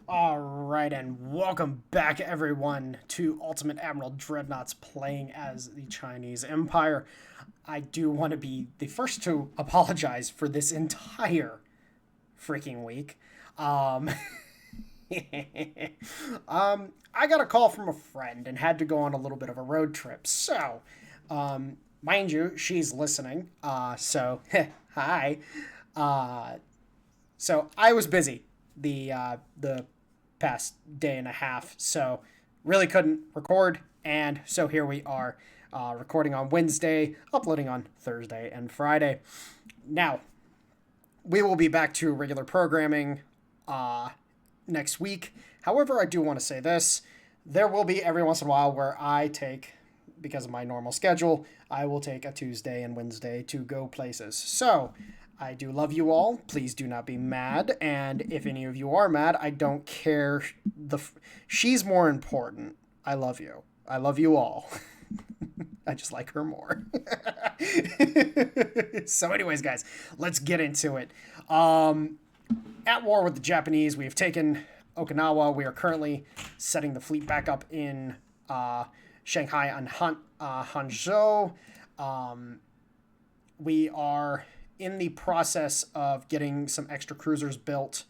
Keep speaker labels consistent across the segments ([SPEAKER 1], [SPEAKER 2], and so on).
[SPEAKER 1] Alright, and welcome back, everyone, to Ultimate Admiral Dreadnoughts playing as the Chinese Empire. I do want to be the first to apologize for this entire freaking week. Um, I got a call from a friend and had to go on a little bit of a road trip. So, mind you, she's listening. Hi. So I was busy the past day and a half, so really couldn't record, and so here we are, recording on Wednesday, uploading on Thursday and Friday. Now, we will be back to regular programming next week. However, I do want to say this. There will be every once in a while where I take, because of my normal schedule, I will take a Tuesday and Wednesday to go places. So, I do love you all. Please do not be mad. And if any of you are mad, I don't care. She's more important. I love you. I love you all. I just like her more. So anyways, guys, let's get into it. At war with the Japanese, we have taken Okinawa. We are currently setting the fleet back up in Shanghai and Hangzhou. We are in the process of getting some extra cruisers built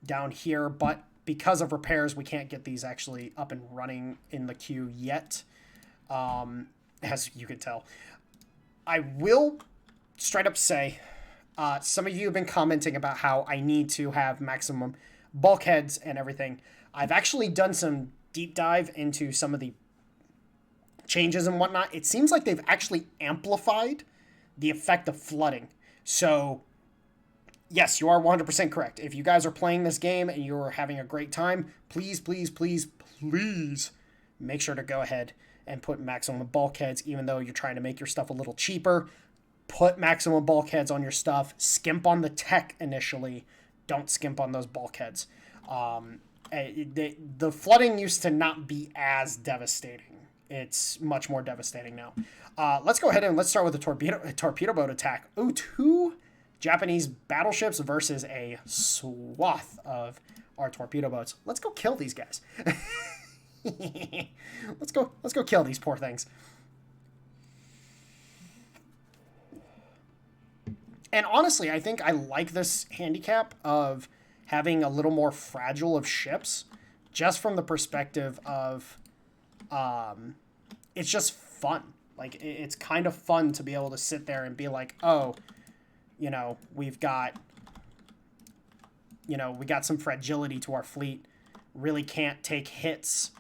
[SPEAKER 1] down here, but because of repairs, we can't get these actually up and running in the queue yet, as you can tell. I will straight up say, some of you have been commenting about how I need to have maximum bulkheads and everything. I've actually done some deep dive into some of the changes and whatnot. It seems like they've actually amplified the effect of flooding. So, yes, you are 100% correct. If you guys are playing this game and you're having a great time, please, please, please, please make sure to go ahead and put maximum bulkheads, even though you're trying to make your stuff a little cheaper. Put maximum bulkheads on your stuff. Skimp on the tech initially. Don't skimp on those bulkheads. The flooding used to not be as devastating. It's much more devastating now. Let's go ahead and let's start with the torpedo boat attack. Ooh, 2 Japanese battleships versus a swath of our torpedo boats. Let's go kill these guys. Let's go kill these poor things. And honestly, I think I like this handicap of having a little more fragile of ships, just from the perspective of it's just fun. Like, it's kind of fun to be able to sit there and be like, oh, we got some fragility to our fleet. Really can't take hits.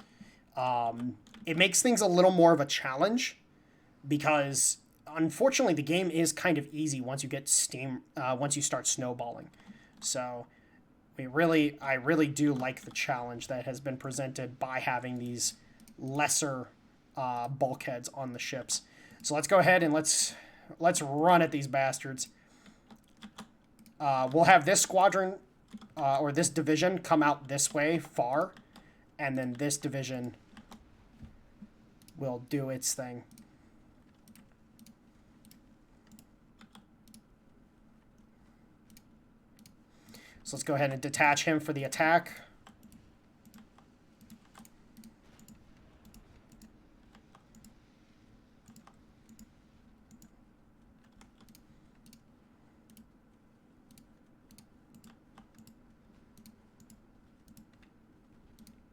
[SPEAKER 1] It makes things a little more of a challenge because, unfortunately, the game is kind of easy once you get once you start snowballing. So, I really do like the challenge that has been presented by having these lesser bulkheads on the ships. So let's go ahead and let's run at these bastards. We'll have this squadron or this division come out this way far, and then this division will do its thing. So let's go ahead and detach him for the attack.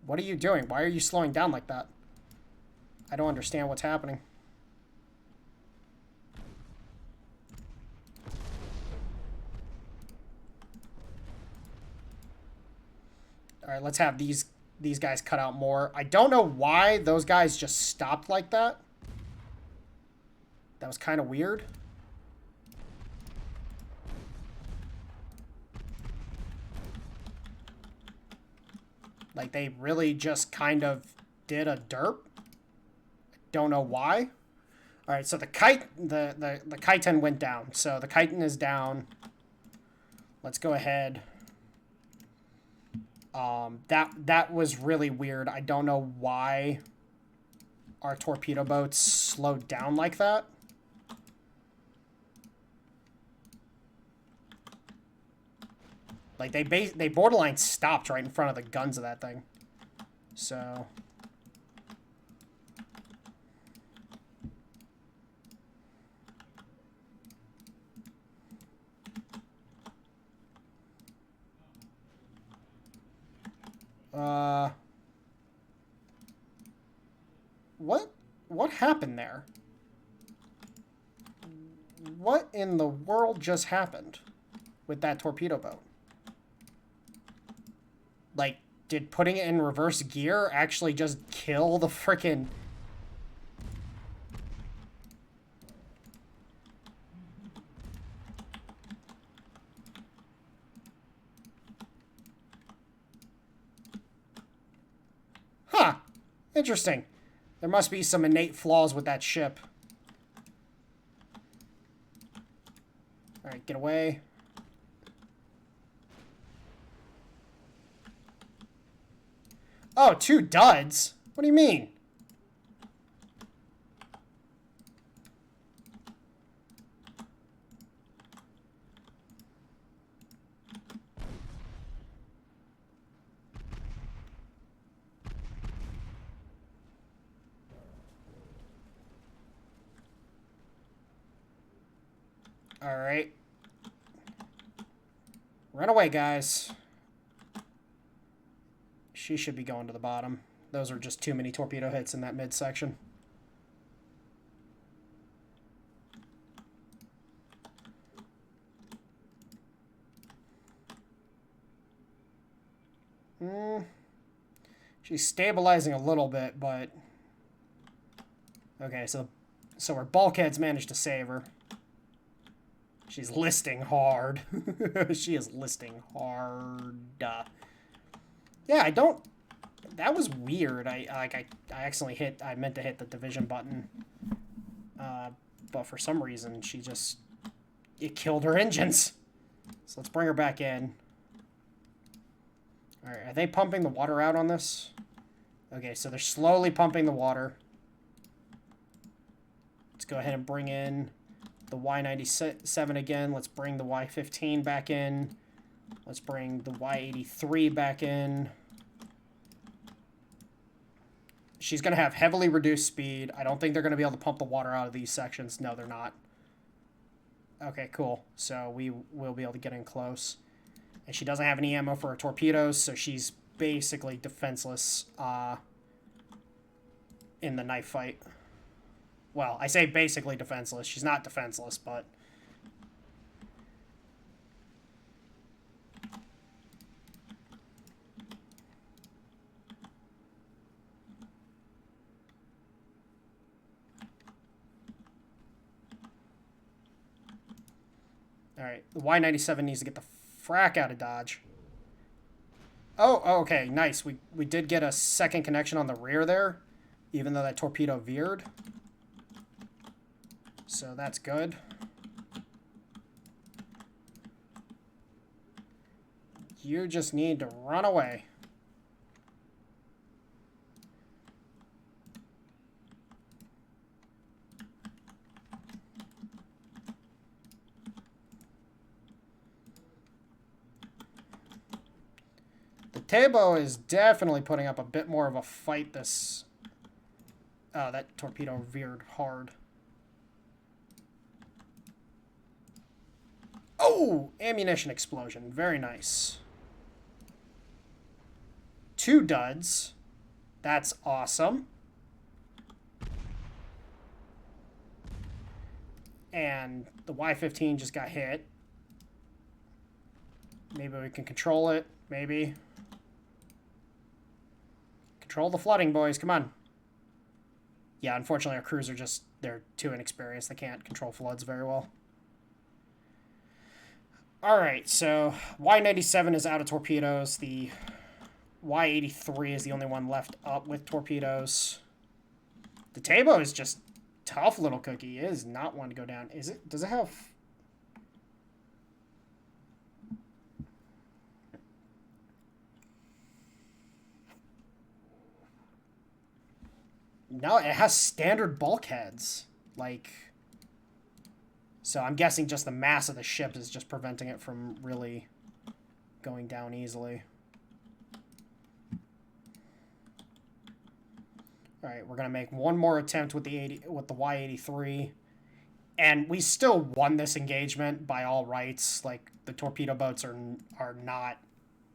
[SPEAKER 1] What are you doing? Why are you slowing down like that? I don't understand what's happening. All right, let's have these guys cut out more. I don't know why those guys just stopped like that. That was kind of weird. Like, they really just kind of did a derp. Don't know why. All right, so the Kaiten went down. So the Kaiten is down. Let's go ahead. That was really weird. I don't know why our torpedo boats slowed down like that. Like, they borderline stopped right in front of the guns of that thing. So... What happened there? What in the world just happened with that torpedo boat? Like, did putting it in reverse gear actually just kill the frickin'... Huh. Interesting. There must be some innate flaws with that ship. Alright, get away. Oh, 2 duds? What do you mean? Alright. Run away, guys. She should be going to the bottom. Those are just too many torpedo hits in that midsection. She's stabilizing a little bit, but... Okay, so her bulkheads managed to save her. She's listing hard. She is listing hard. Yeah, I don't... That was weird. I accidentally hit... I meant to hit the division button. But for some reason, she just... It killed her engines. So let's bring her back in. Alright, are they pumping the water out on this? Okay, so they're slowly pumping the water. Let's go ahead and bring in the Y97 again. Let's bring the Y15 back in. Let's bring the Y83 back in. She's going to have heavily reduced speed. I don't think they're going to be able to pump the water out of these sections. No, they're not. Okay, cool. So we will be able to get in close. And she doesn't have any ammo for her torpedoes, so she's basically defenseless in the knife fight. Well, I say basically defenseless. She's not defenseless, but... Alright, the Y97 needs to get the frack out of Dodge. Oh, okay, nice. We did get a second connection on the rear there, even though that torpedo veered. So that's good. You just need to run away. The Torpedo is definitely putting up a bit more of a fight this... Oh, that torpedo veered hard. Oh! Ammunition explosion. Very nice. 2 duds. That's awesome. And the Y-15 just got hit. Maybe we can control it. Maybe. Control the flooding, boys. Come on. Yeah, unfortunately our crews are just... They're too inexperienced. They can't control floods very well. Alright, so Y-97 is out of torpedoes. The Y-83 is the only one left up with torpedoes. The Torpedo is just tough little cookie. It is not one to go down. Is it? Does it have... No, it has standard bulkheads. Like... So I'm guessing just the mass of the ship is just preventing it from really going down easily. All right, we're gonna make one more attempt with the Y-83, and we still won this engagement by all rights. Like, the torpedo boats are not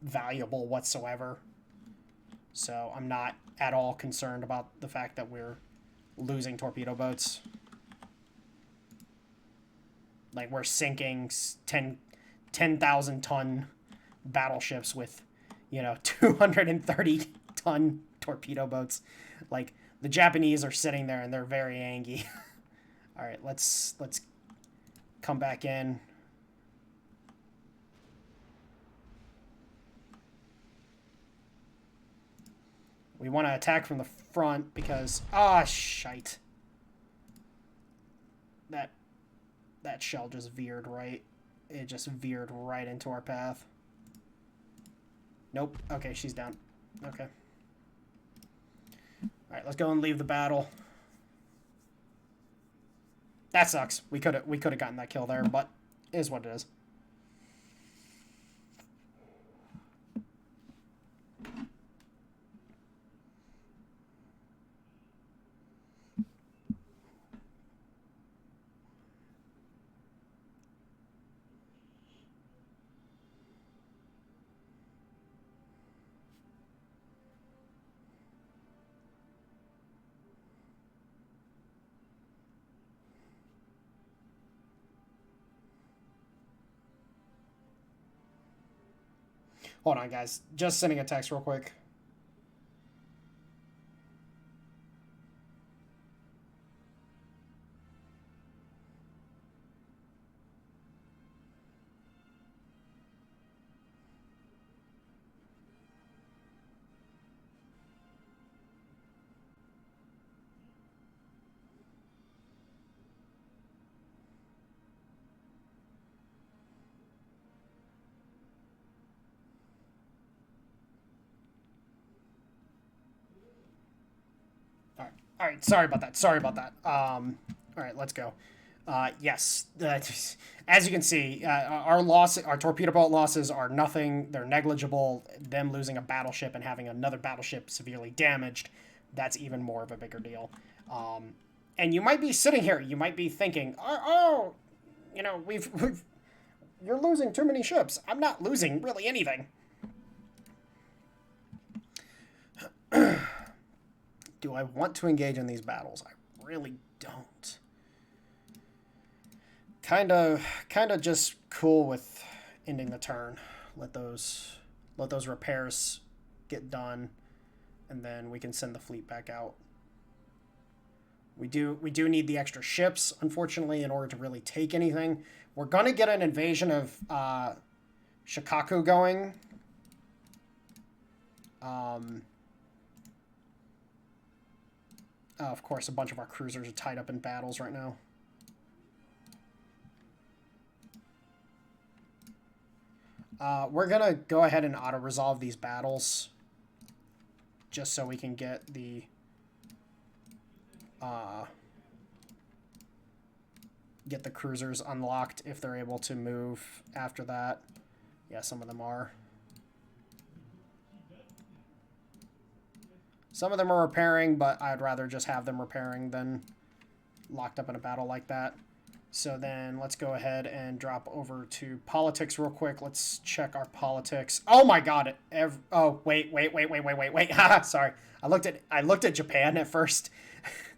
[SPEAKER 1] valuable whatsoever, so I'm not at all concerned about the fact that we're losing torpedo boats. Like, we're sinking 10,000 ton battleships with, you know, 230 ton torpedo boats. Like, the Japanese are sitting there and they're very angry. All right, let's come back in. We want to attack from the front because shite. That shell just veered right. It just veered right into our path. Nope. Okay, she's down. Okay. All right, let's go and leave the battle. That sucks. We could have gotten that kill there, but it is what it is. Hold on, guys. Just sending a text real quick. All right, sorry about that. All right, let's go. Yes, as you can see, our torpedo boat losses are nothing. They're negligible. Them losing a battleship and having another battleship severely damaged, that's even more of a bigger deal. And you might be sitting here, you might be thinking, you know, you're losing too many ships. I'm not losing really anything. Do I want to engage in these battles? I really don't. Kind of just cool with ending the turn. Let those repairs get done, and then we can send the fleet back out. We do need the extra ships, unfortunately, in order to really take anything. We're gonna get an invasion of Shikaku going. Of course, a bunch of our cruisers are tied up in battles right now. We're going to go ahead and auto-resolve these battles just so we can get the cruisers unlocked if they're able to move after that. Yeah, some of them are. Some of them are repairing, but I'd rather just have them repairing than locked up in a battle like that. So then let's go ahead and drop over to politics real quick. Let's check our politics. Oh my god. Oh, wait. Sorry. I looked at Japan at first.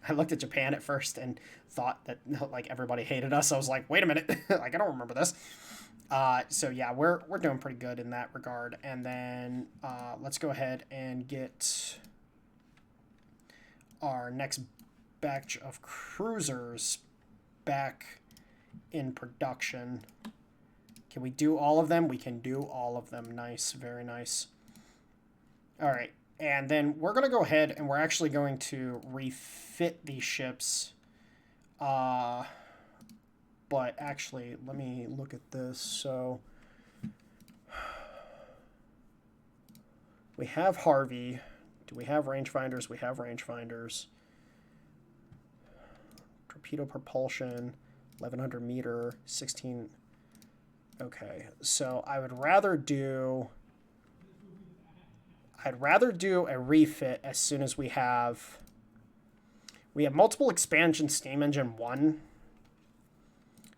[SPEAKER 1] I looked at Japan at first and thought that like everybody hated us. I was like, wait a minute. Like, I don't remember this. So yeah, we're doing pretty good in that regard. And then let's go ahead and get our next batch of cruisers back in production. Can we do all of them? We can do all of them. Nice, very nice. All right, and then we're going to go ahead and we're actually going to refit these ships. But actually, let me look at this. So we have Harvey. Do we have rangefinders? We have rangefinders. Torpedo propulsion, 1100 meter, 16 Okay, so I'd rather do a refit as soon as we have multiple expansion steam engine 1.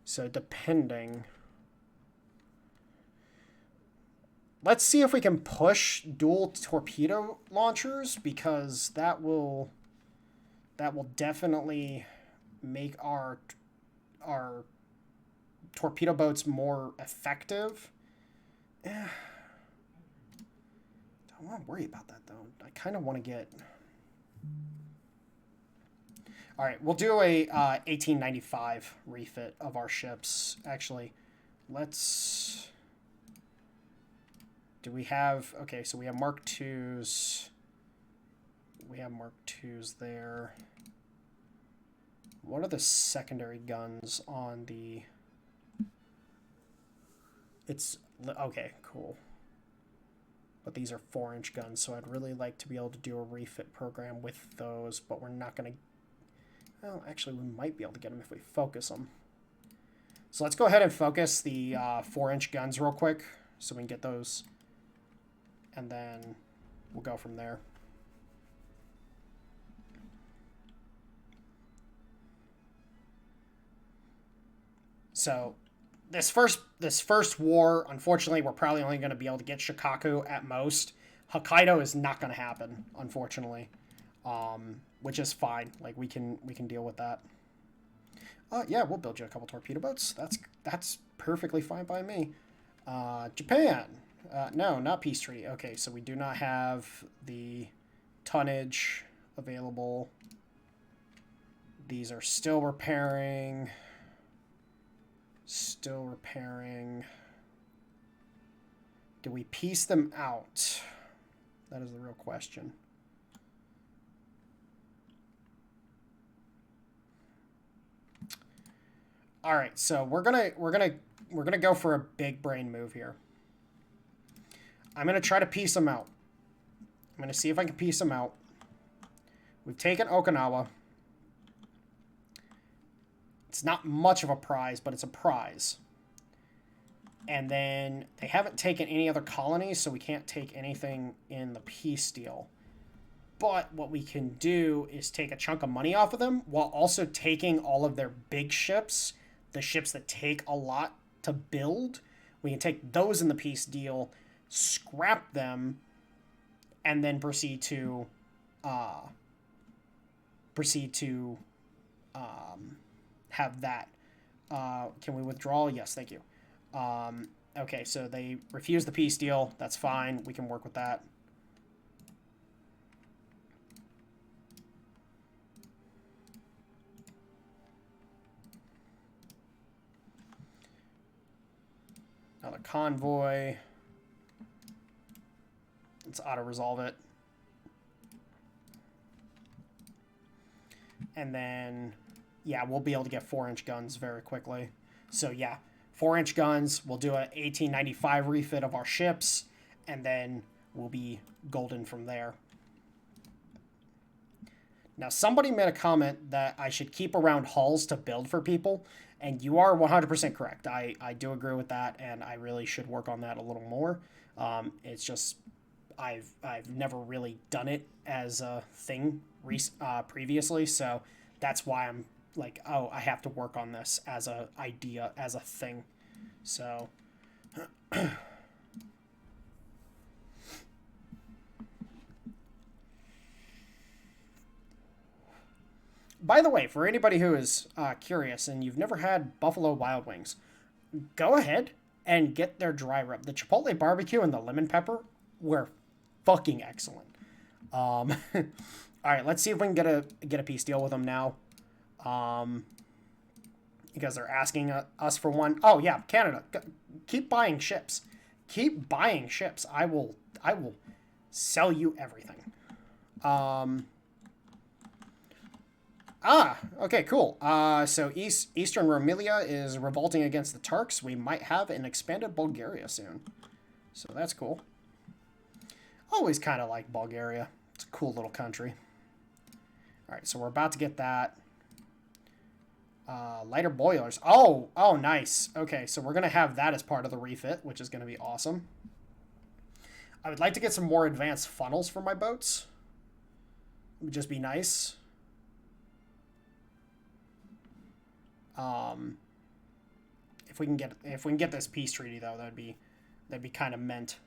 [SPEAKER 1] So depending, let's see if we can push dual torpedo launchers, because that will definitely make our torpedo boats more effective. Don't want to worry about that though. I kind of want to get. All right, we'll do a 1895 refit of our ships. Actually, let's. Do we have? Okay, so we have Mark IIs. We have Mark IIs there. What are the secondary guns on the? It's okay, cool. But these are 4-inch guns, so I'd really like to be able to do a refit program with those, but we're not going to. Well, actually, we might be able to get them if we focus them. So let's go ahead and focus the 4-inch guns real quick so we can get those. And then we'll go from there. So this first war, unfortunately, we're probably only going to be able to get Shikaku at most. Hokkaido is not going to happen, unfortunately. Which is fine. Like we can deal with that. Yeah, we'll build you a couple torpedo boats. That's perfectly fine by me. Japan. No, not peace treaty. Okay, so we do not have the tonnage available. These are still repairing. Still repairing. Do we piece them out? That is the real question. All right, so we're gonna go for a big brain move here. I'm gonna try to piece them out. I'm gonna see if I can piece them out. We've taken Okinawa. It's not much of a prize, but it's a prize. And then they haven't taken any other colonies, so we can't take anything in the peace deal. But what we can do is take a chunk of money off of them while also taking all of their big ships, the ships that take a lot to build. We can take those in the peace deal, scrap them, and then proceed to have that. Can we withdraw? Yes, thank you. Okay, so they refuse the peace deal. That's fine. We can work with that. Another convoy. Let's auto-resolve it. And then, yeah, we'll be able to get 4-inch guns very quickly. So, yeah, 4-inch guns. We'll do a 1895 refit of our ships, and then we'll be golden from there. Now, somebody made a comment that I should keep around hulls to build for people, and you are 100% correct. I do agree with that, and I really should work on that a little more. It's just I've never really done it as a thing previously, so that's why I'm like, oh, I have to work on this as a idea, as a thing. So by the way, for anybody who is curious and you've never had Buffalo Wild Wings, go ahead and get their dry rub. The Chipotle barbecue and the lemon pepper were fucking excellent. All right, let's see if we can get a peace deal with them now. Because they're asking us for one. Oh yeah, Canada, keep buying ships. Keep buying ships. I will sell you everything. Okay, cool. So Eastern Rumelia is revolting against the Turks. We might have an expanded Bulgaria soon. So that's cool. Always kind of like Bulgaria. It's a cool little country. All right, so we're about to get that. Lighter boilers. Oh, nice. Okay, so we're going to have that as part of the refit, which is going to be awesome. I would like to get some more advanced funnels for my boats. It would just be nice. If we can get this peace treaty though, that'd be kind of meant.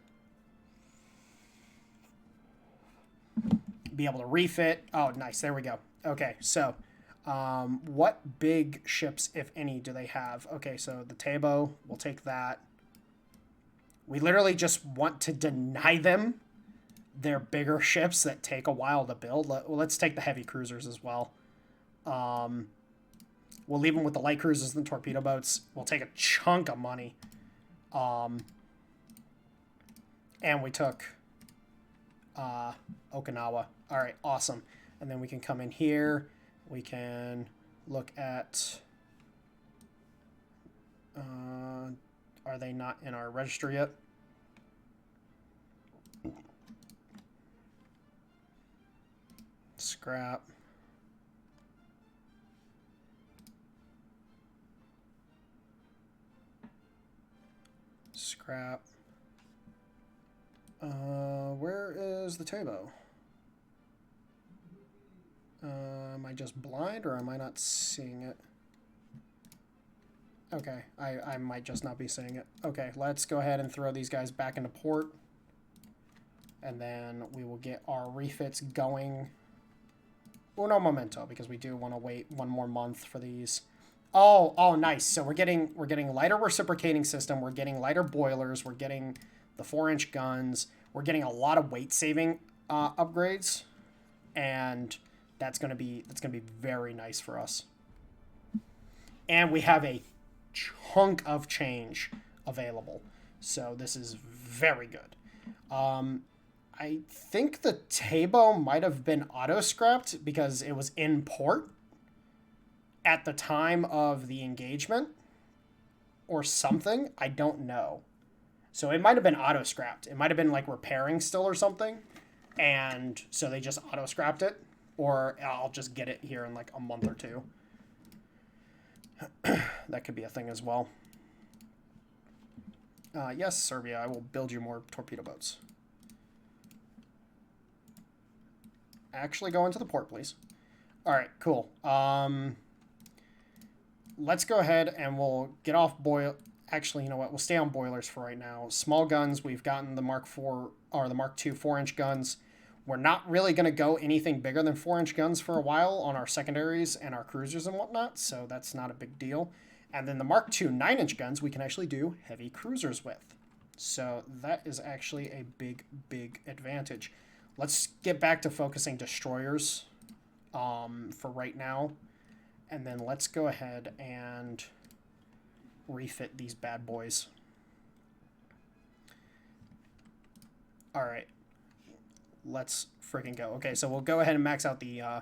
[SPEAKER 1] Be able to refit. Oh, nice. There we go. Okay, so what big ships, if any, do they have? Okay, so the Torpedo, we'll take that. We literally just want to deny them their bigger ships that take a while to build. Well, let's take the heavy cruisers as well. We'll leave them with the light cruisers and the torpedo boats. We'll take a chunk of money. And we took Okinawa. All right, awesome. And then we can come in here. We can look at... are they not in our register yet? Scrap. Scrap. Where is the Torpedo? Am I just blind or am I not seeing it? Okay, I might just not be seeing it. Okay, let's go ahead and throw these guys back into port. And then we will get our refits going. Uno momento, because we do want to wait one more month for these. Oh, nice. So we're getting lighter reciprocating system. We're getting lighter boilers. We're getting the 4-inch guns. We're getting a lot of weight saving upgrades, and that's gonna be very nice for us. And we have a chunk of change available, so this is very good. I think the Torpedo might have been auto-scrapped because it was in port at the time of the engagement or something. I don't know. So it might have been auto-scrapped. It might have been like repairing still or something. And so they just auto-scrapped it. Or I'll just get it here in like a month or two. That could be a thing as well. Yes, Serbia, I will build you more torpedo boats. Actually go into the port, please. All right, cool. Let's go ahead and we'll get off boil. Actually, you know what? We'll stay on boilers for right now. Small guns, we've gotten the Mark IV or the Mark II 4-inch guns. We're not really going to go anything bigger than 4-inch guns for a while on our secondaries and our cruisers and whatnot, so that's not a big deal. And then the Mark II 9-inch guns, we can actually do heavy cruisers with. So that is actually a big, big advantage. Let's get back to focusing destroyers for right now. And then let's go ahead and refit these bad boys. All right. Let's freaking go. Okay, so we'll go ahead and max out the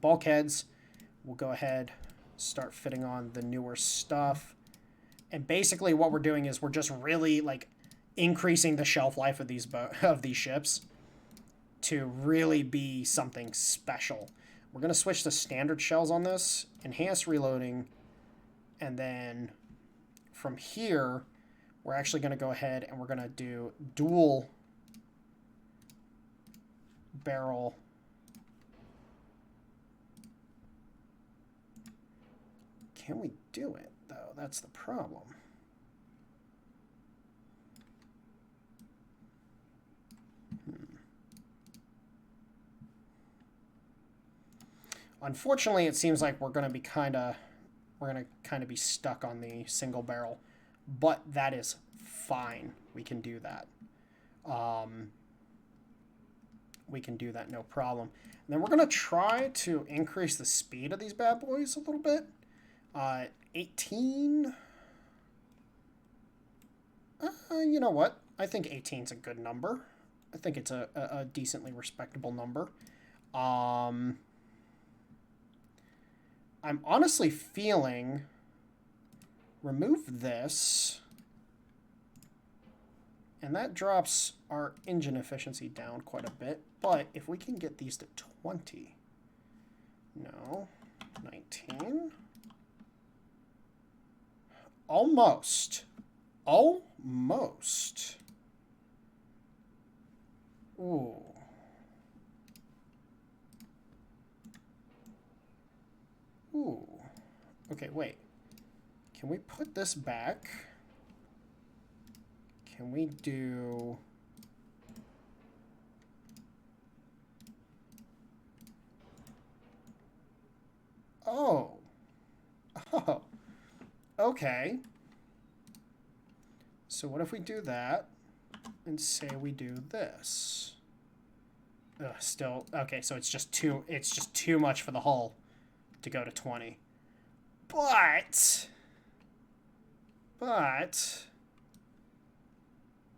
[SPEAKER 1] bulkheads. We'll go ahead, start fitting on the newer stuff. And basically what we're doing is we're just really like increasing the shelf life of these ships to really be something special. We're going to switch to standard shells on this, enhanced reloading, and then from here, we're actually going to go ahead and we're going to do dual barrel Can we do it, though? That's the problem. Unfortunately, it seems like we're going to be kind of be stuck on the single barrel, but that is fine. We can do that. We can do that, no problem. And then we're going to try to increase the speed of these bad boys a little bit. 18. You know what? I think 18 is a good number. I think it's a decently respectable number. I'm honestly feeling remove this And that drops our engine efficiency down quite a bit. But if we can get these to 20, no, 19, almost. Almost. Ooh. Ooh. Okay, wait. Can we put this back? Can we do... Oh. Oh. Okay. So what if we do that and say we do this? Ugh, still okay, so it's just too much for the hull to go to 20. But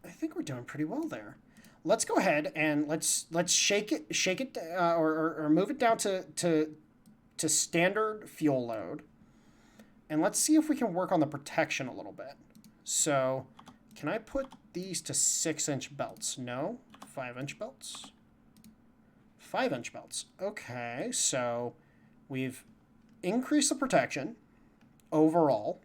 [SPEAKER 1] I think we're doing pretty well there. Let's go ahead and let's shake it or move it down to standard fuel load. And let's see if we can work on the protection a little bit. So, can I put these to 6-inch belts? No, 5-inch belts. 5-inch belts. Okay, so we've increased the protection overall.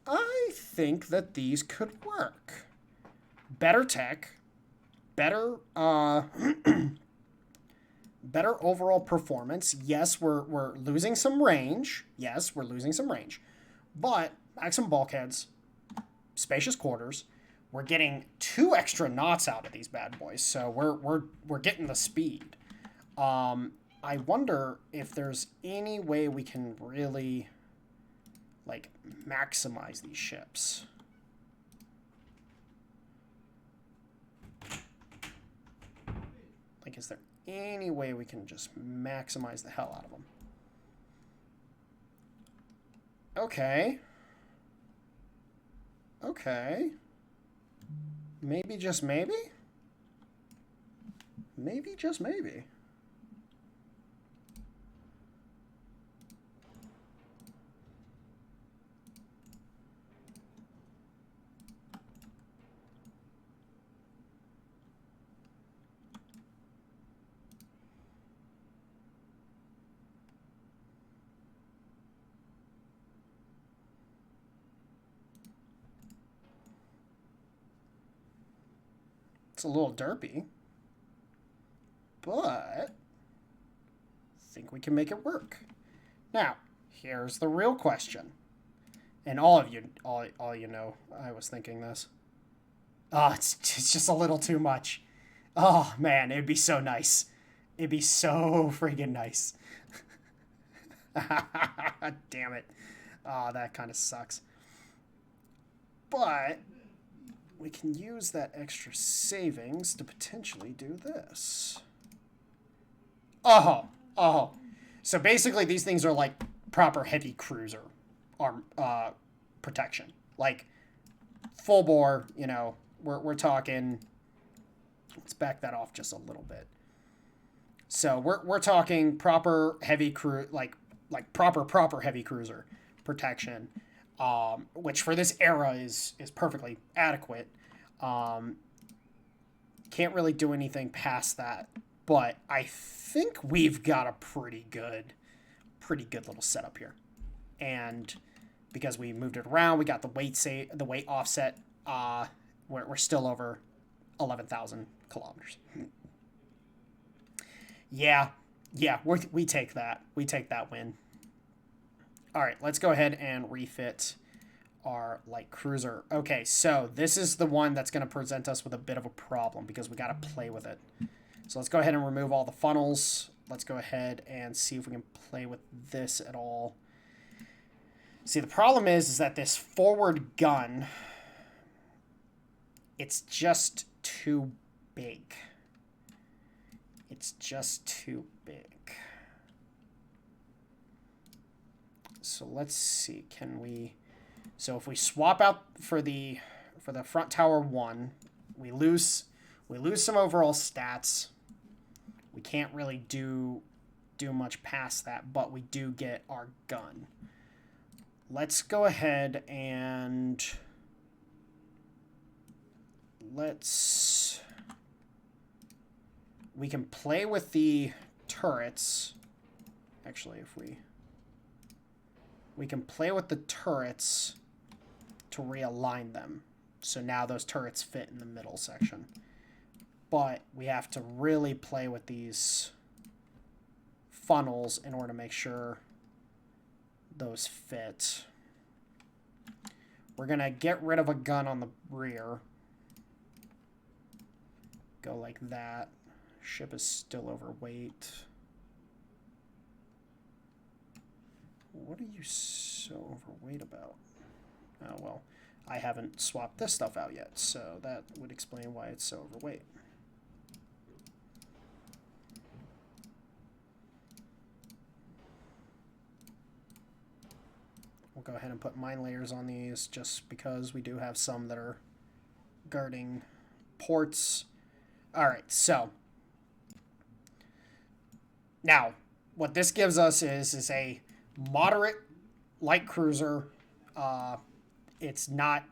[SPEAKER 1] I think that these could work. Better tech, better better overall performance. Yes, we're losing some range. Yes, we're losing some range. But maximum bulkheads, spacious quarters. We're getting 2 extra knots out of these bad boys, so we're getting the speed. I wonder if there's any way we can really like maximize these ships. Like, is there any way we can just maximize the hell out of them? Okay. Okay. Maybe, just maybe? Maybe, just maybe. It's a little derpy, but I think we can make it work. Now, here's the real question. And all of you know, I was thinking this. Oh, it's just a little too much. Oh, man, it'd be so nice. It'd be so freaking nice. Damn it. Oh, that kind of sucks. But we can use that extra savings to potentially do this. Oh. So basically these things are like proper heavy cruiser arm protection. Like full bore, you know, we're talking, let's back that off just a little bit. So we're talking proper heavy like proper heavy cruiser protection. Which for this era is perfectly adequate. Can't really do anything past that, but I think we've got a pretty good little setup here. And because we moved it around, we got the weight offset. We're still over 11,000 kilometers. Yeah, we take that. We take that win. All right, let's go ahead and refit our light cruiser. Okay, so this is the one that's going to present us with a bit of a problem because we got to play with it. So let's go ahead and remove all the funnels. Let's go ahead and see if we can play with this at all. See, the problem is that this forward gun, it's just too big. It's just too big. So let's see, can we So if we swap out for the front tower 1, we lose some overall stats. We can't really do much past that, but we do get our gun. Let's go ahead and we can play with the turrets. Actually, if we can play with the turrets to realign them. So now those turrets fit in the middle section. But we have to really play with these funnels in order to make sure those fit. We're going to get rid of a gun on the rear. Go like that. Ship is still overweight. What are you so overweight about? Oh, well, I haven't swapped this stuff out yet, so that would explain why it's so overweight. We'll go ahead and put mine layers on these just because we do have some that are guarding ports. All right, so now what this gives us is a moderate light cruiser. It's not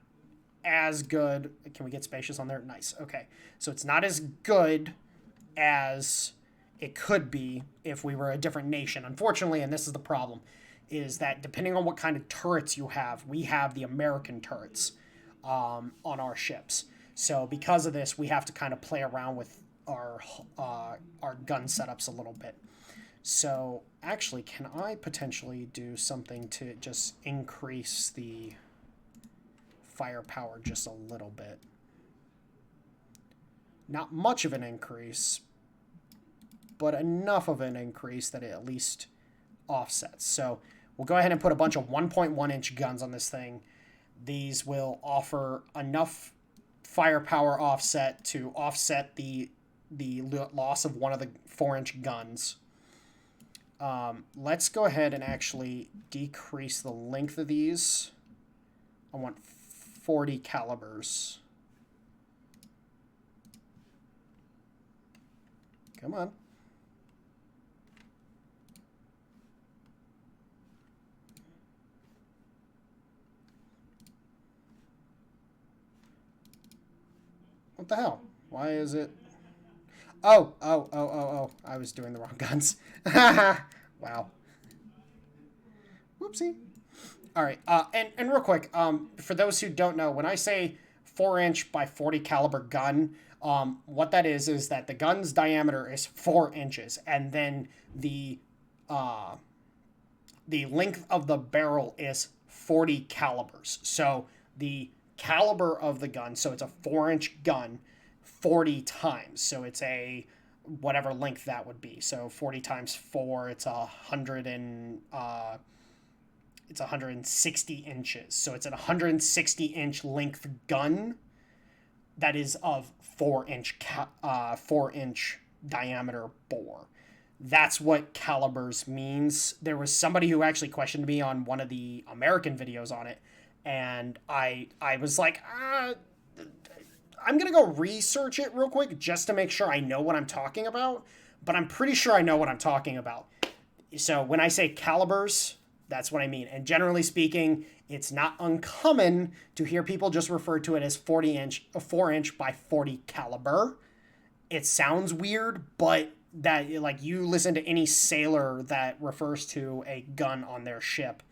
[SPEAKER 1] as good. Can we get spacious on there? Nice. Okay, so it's not as good as it could be if we were a different nation. Unfortunately, and this is the problem, is that depending on what kind of turrets you have, we have the American turrets on our ships. So because of this, we have to kind of play around with our gun setups a little bit. So actually, can I potentially do something to just increase the firepower just a little bit? Not much of an increase, but enough of an increase that it at least offsets. So we'll go ahead and put a bunch of 1.1 inch guns on this thing. These will offer enough firepower offset to offset the loss of one of the 4-inch guns. Let's go ahead and actually decrease the length of these. I want 40 calibers. Come on. What the hell? Why is it? Oh. I was doing the wrong guns. Wow. Whoopsie. All right. And real quick, for those who don't know, when I say 4-inch by 40 caliber gun, what that is that the gun's diameter is 4 inches, and then the length of the barrel is 40 calibers. So the caliber of the gun, so it's a 4-inch gun 40 times. So it's a whatever length that would be. So 40 times 4, it's 160 inches. So it's a 160 inch length gun that is of 4-inch diameter bore. That's what calibers means. There was somebody who actually questioned me on one of the American videos on it, and I was like, I'm going to go research it real quick just to make sure I know what I'm talking about, but I'm pretty sure I know what I'm talking about. So when I say calibers, that's what I mean. And generally speaking, it's not uncommon to hear people just refer to it as 4-inch by 40 caliber. It sounds weird, but that, like, you listen to any sailor that refers to a gun on their ship,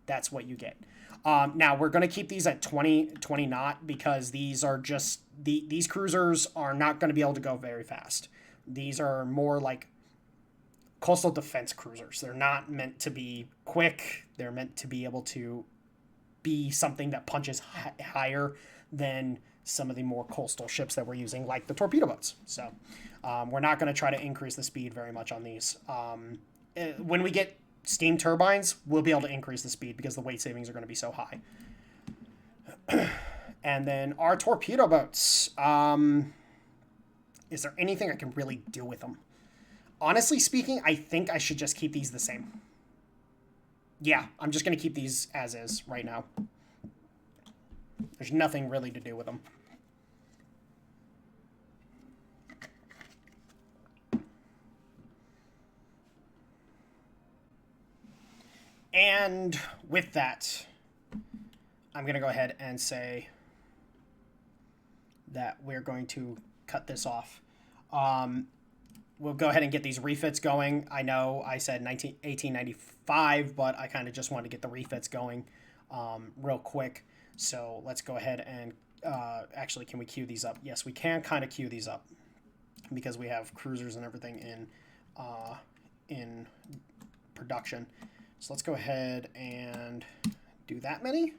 [SPEAKER 1] that's what you get. Now we're going to keep these at 20 knot because these are just these cruisers are not going to be able to go very fast. These are more like coastal defense cruisers. They're not meant to be quick. They're meant to be able to be something that punches higher than some of the more coastal ships that we're using, like the torpedo boats. So we're not going to try to increase the speed very much on these. When we get steam turbines, we'll be able to increase the speed because the weight savings are going to be so high. And then our torpedo boats. Is there anything I can really do with them? Honestly speaking, I think I should just keep these the same. Yeah, I'm just going to keep these as is right now. There's nothing really to do with them. And with that, I'm going to go ahead and say that we're going to cut this off. We'll go ahead and get these refits going. I know I said 1895, but I kind of just wanted to get the refits going real quick. So let's go ahead and actually, can we queue these up? Yes, we can kind of queue these up because we have cruisers and everything in production. So let's go ahead and do that many.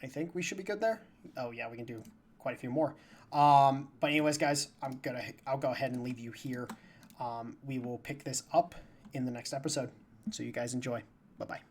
[SPEAKER 1] I think we should be good there. Oh yeah, we can do quite a few more. But anyways, guys, I'll go ahead and leave you here. We will pick this up in the next episode. So you guys enjoy. Bye-bye.